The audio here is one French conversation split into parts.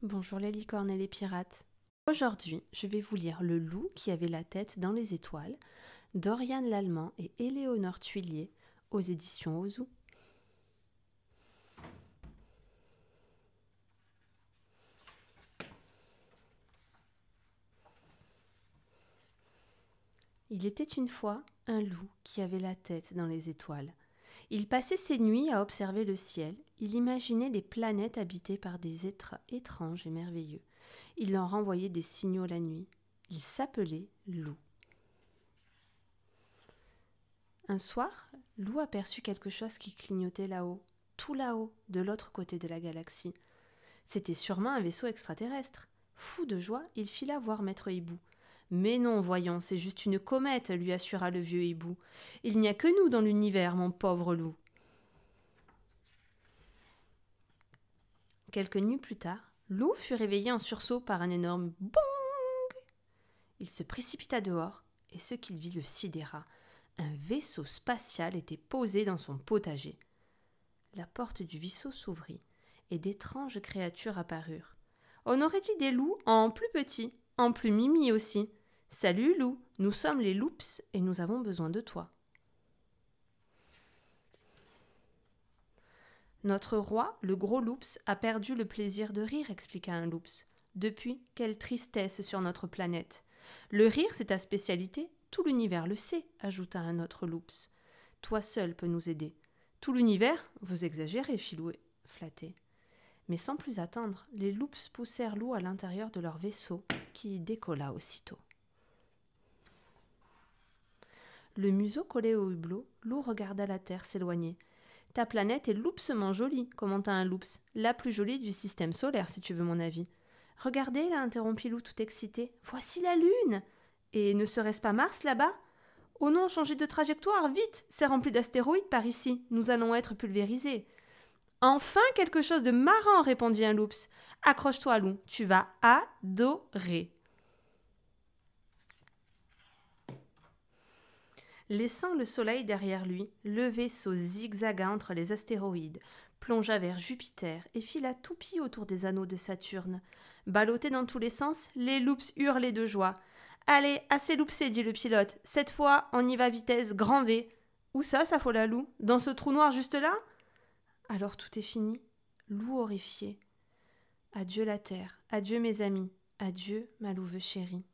Bonjour les licornes et les pirates. Aujourd'hui, je vais vous lire Le loup qui avait la tête dans les étoiles d'Oriane Lallemand et Éléonore Tuillier aux éditions Ozu. Il était une fois un loup qui avait la tête dans les étoiles. Il passait ses nuits à observer le ciel. Il imaginait des planètes habitées par des êtres étranges et merveilleux. Il leur envoyait des signaux la nuit. Il s'appelait Loup. Un soir, Loup aperçut quelque chose qui clignotait là-haut, tout là-haut, de l'autre côté de la galaxie. C'était sûrement un vaisseau extraterrestre. Fou de joie, il fila voir Maître Hibou. Mais non, voyons, c'est juste une comète, lui assura le vieux hibou. Il n'y a que nous dans l'univers, mon pauvre loup. Quelques nuits plus tard, Loup fut réveillé en sursaut par un énorme bong. Il se précipita dehors, et ce qu'il vit le sidéra. Un vaisseau spatial était posé dans son potager. La porte du vaisseau s'ouvrit, et d'étranges créatures apparurent. On aurait dit des loups en plus petit, en plus mimi aussi. Salut loup, nous sommes les loups et nous avons besoin de toi. Notre roi, le gros loups, a perdu le plaisir de rire, expliqua un loups. Depuis, quelle tristesse sur notre planète. Le rire, c'est ta spécialité, tout l'univers le sait, ajouta un autre loups. Toi seul peux nous aider. Tout l'univers, vous exagérez, Filou flatté. Mais sans plus attendre, les loups poussèrent Loup à l'intérieur de leur vaisseau, qui décolla aussitôt. Le museau collé au hublot, Loup regarda la terre s'éloigner. Ta planète est loupsement jolie, commenta un loups, la plus jolie du système solaire, si tu veux mon avis. Regardez, là, interrompit Loup tout excité. Voici la Lune. Et ne serait-ce pas Mars là-bas? Oh non, changez de trajectoire, vite! C'est rempli d'astéroïdes par ici. Nous allons être pulvérisés. Enfin quelque chose de marrant, répondit un loups. Accroche-toi, Loup, tu vas adorer. Laissant le soleil derrière lui, le vaisseau zigzaga entre les astéroïdes, plongea vers Jupiter et fila toupie autour des anneaux de Saturne. Ballottés dans tous les sens, les loups hurlaient de joie. Allez, assez loupsé, dit le pilote. Cette fois, on y va vitesse grand V. Où ça s'affola Loup? Dans ce trou noir juste là? Alors tout est fini. Loup horrifié. Adieu la terre, adieu mes amis, adieu ma louve chérie.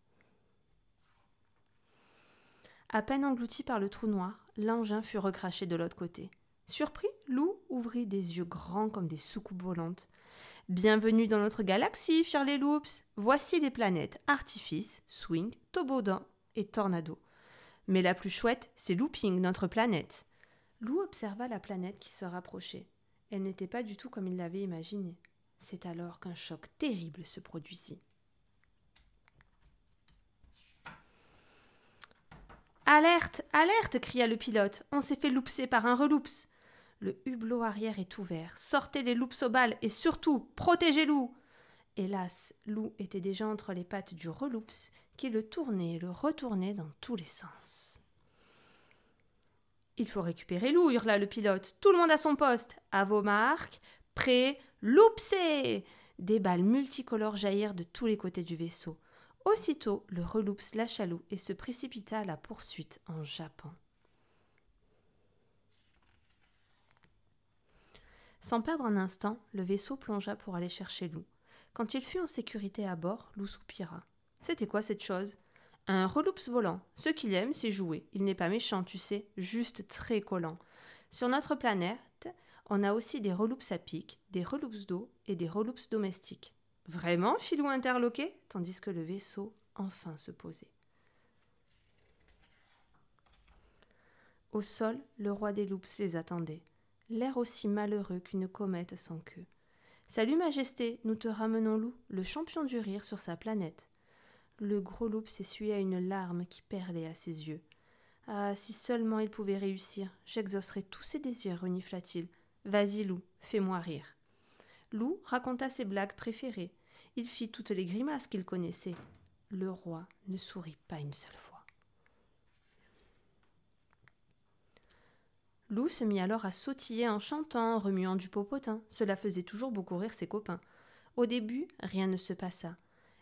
À peine englouti par le trou noir, l'engin fut recraché de l'autre côté. Surpris, Loup ouvrit des yeux grands comme des soucoupes volantes. Bienvenue dans notre galaxie, firent les loups. Voici les planètes Artifice, Swing, Toboggan et Tornado. Mais la plus chouette, c'est Looping, notre planète. Loup observa la planète qui se rapprochait. Elle n'était pas du tout comme il l'avait imaginé. C'est alors qu'un choc terrible se produisit. Alerte, alerte, cria le pilote. On s'est fait loupser par un reloups. Le hublot arrière est ouvert. Sortez les loups au bal et surtout, protégez Loup. Hélas, Loup était déjà entre les pattes du reloups qui le tournait et le retournait dans tous les sens. Il faut récupérer Loup, hurla le pilote. Tout le monde à son poste. À vos marques. Prêt, loupsez! Des balles multicolores jaillirent de tous les côtés du vaisseau. Aussitôt, le reloups lâcha Loup et se précipita à la poursuite en jappant. Sans perdre un instant, le vaisseau plongea pour aller chercher Loup. Quand il fut en sécurité à bord, Loup soupira. C'était quoi cette chose? Un reloups volant. Ce qu'il aime, c'est jouer. Il n'est pas méchant, tu sais, juste très collant. Sur notre planète, on a aussi des reloups à pic, des reloups d'eau et des reloups domestiques. Vraiment, fit Loup interloqué, tandis que le vaisseau enfin se posait. Au sol, le roi des loups les attendait, l'air aussi malheureux qu'une comète sans queue. Salut Majesté, nous te ramenons Loup, le champion du rire sur sa planète. Le gros loup s'essuya une larme qui perlait à ses yeux. Ah, si seulement il pouvait réussir, j'exaucerais tous ses désirs, renifla-t-il. Vas-y, Loup, fais-moi rire. Loup raconta ses blagues préférées. Il fit toutes les grimaces qu'il connaissait. Le roi ne sourit pas une seule fois. Loup se mit alors à sautiller en chantant, en remuant du popotin. Cela faisait toujours beaucoup rire ses copains. Au début, rien ne se passa.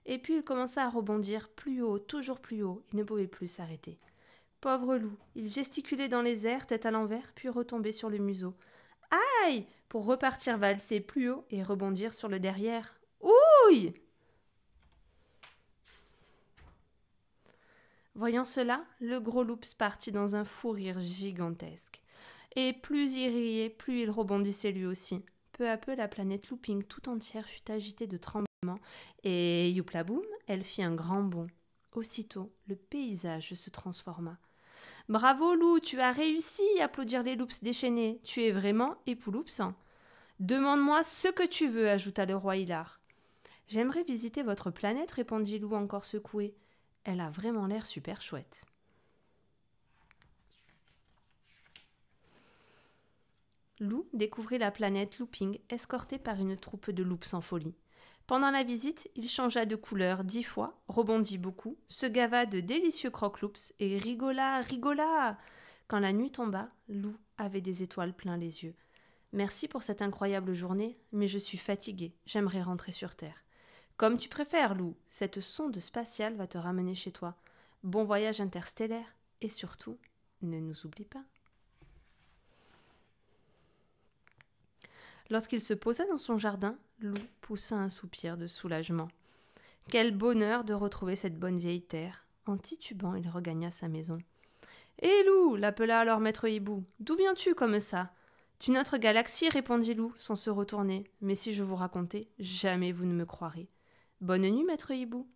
Et puis il commença à rebondir plus haut, toujours plus haut. Il ne pouvait plus s'arrêter. Pauvre loup, il gesticulait dans les airs, tête à l'envers, puis retombait sur le museau. Aïe! Pour repartir valser plus haut et rebondir sur le derrière. Ouille! Voyant cela, le gros loups partit dans un fou rire gigantesque. Et plus il riait, plus il rebondissait lui aussi. Peu à peu, la planète looping tout entière fut agitée de tremblements, et youplaboum, elle fit un grand bond. Aussitôt, le paysage se transforma. « Bravo, loup, tu as réussi !» applaudirent les loups déchaînés. « Tu es vraiment épouloupsant. »« Demande-moi ce que tu veux !» ajouta le roi Hilar. « J'aimerais visiter votre planète » répondit loup encore secoué. « Elle a vraiment l'air super chouette. » Loup découvrit la planète Looping, escorté par une troupe de loups en folie. Pendant la visite, il changea de couleur 10 fois, rebondit beaucoup, se gava de délicieux croque-loups et rigola. Quand la nuit tomba, Loup avait des étoiles plein les yeux. « Merci pour cette incroyable journée, mais je suis fatigué, j'aimerais rentrer sur Terre. »« Comme tu préfères, Loup, cette sonde spatiale va te ramener chez toi. Bon voyage interstellaire, et surtout, ne nous oublie pas. » Lorsqu'il se posa dans son jardin, Loup poussa un soupir de soulagement. Quel bonheur de retrouver cette bonne vieille terre. En titubant, il regagna sa maison. « Hé Loup !» l'appela alors maître Hibou. « D'où viens-tu comme ça ?»« D'une autre galaxie, répondit Loup, sans se retourner. Mais si je vous racontais, jamais vous ne me croirez. Bonne nuit, maître Hibou. »